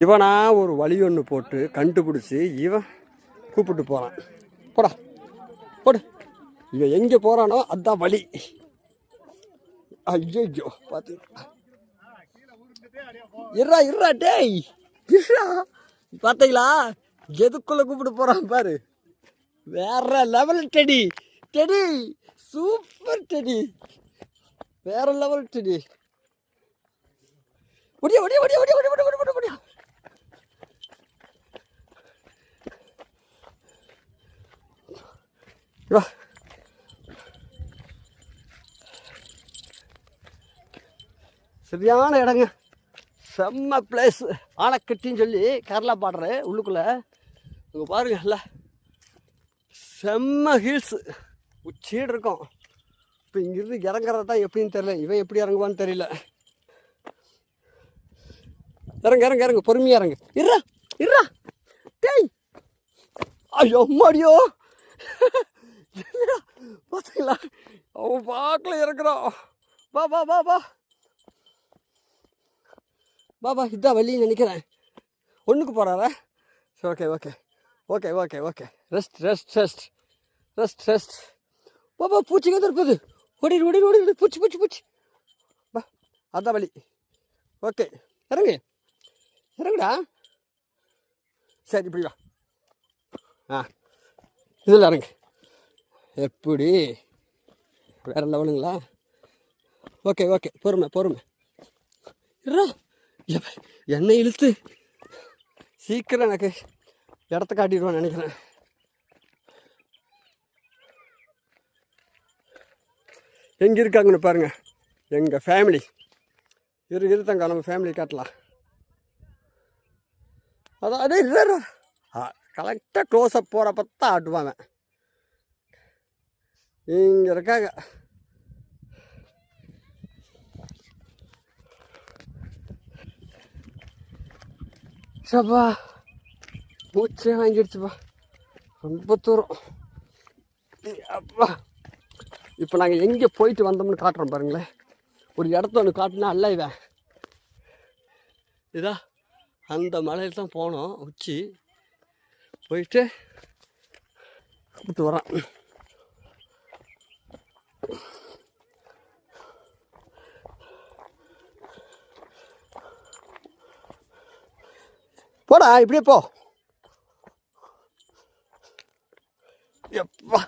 இவனா ஒரு வழி ஒன்று போட்டு கண்டுபிடிச்சி இவன் கூப்பிட்டு போகிறான். போடா போடு, இவன் எங்கே போகிறானோ அதுதான் வழி. ஐயோ பார்த்தீங்களா, இருறா டேய், இருறா. பார்த்தீங்களா எதுக்குள்ளே கூப்பிட்டு போகிறான் பாரு. வேற level teddy, teddy super teddy, வேற லெவல் டெடி. ஒடியா ஒடியா ஒடியா ஒடியா ஒடியா ஒடியா ஒடியா ஒடியா. வா, சரியான இடங்க, செம்ம பிளேஸ். ஆனைக்கட்டின்னு சொல்லி கேரளா பார்டரு உள்ளுக்குள்ளே இங்கே பாருங்க, இல்லை செம்ம ஹில்ஸு உச்சீடு இருக்கும். இப்போ இங்கிருந்து இறங்குறது தான் எப்படின்னு தெரியல, இவன் எப்படி இறங்குவான்னு தெரியல. இறங்கு இறங்கு இறங்கு, பொறுமையாக இறங்கு. இருறா இருறா டேய், ஐயோ மாடியோ. பார்த்தீங்களா, அவன் பார்க்கல இறக்குறான். வா வா வா வா பாபா, இதான் வழின்னு நினைக்கிறேன். ஒன்றுக்கு போகிறாரா? சரி, okay okay okay okay okay. Rest rest rest rest rest. பாபா பூச்சிங்க தான் இருப்பது, ஓடி ஓடி ஓடி, பூச்சி பூச்சி பூச்சி. பா, அதான் வழி. ஓகே இறங்கு இறங்குடா. சரி இப்படி வா. ஆ, இதில் இறங்கு. எப்படி வேற லெவலுங்களா? ஓகே ஓகே, பொறுமை பொறுமை. இருறா, என்னை இழுத்து சீக்கிரம் எனக்கு இடத்த காட்டிடுவான்னு நினைக்கிறேன். எங்கே இருக்காங்கன்னு பாருங்கள், எங்கள் ஃபேமிலி. இருத்தாங்க, நம்ம ஃபேமிலி காட்டலாம். அதான் அதே கரெக்டாக க்ளோஸ்அப் போகிறப்ப தான் ஆட்டுவாங்க. இங்கே இருக்காங்க. சப்பா மூச்சே வாங்கிடுச்சுப்பா, ரொம்ப தூரம். அப்பா, இப்போ நாங்கள் எங்கே போயிட்டு வந்தோம்னு காட்டுறோம் பாருங்களேன். ஒரு இடத்த ஒன்று காட்டினா அல்ல இவன். இதா அந்த மலையில் தான் போனோம், உச்சி போயிட்டு கூப்பிட்டு வரான். போடா இப்படியே போ. எப்பா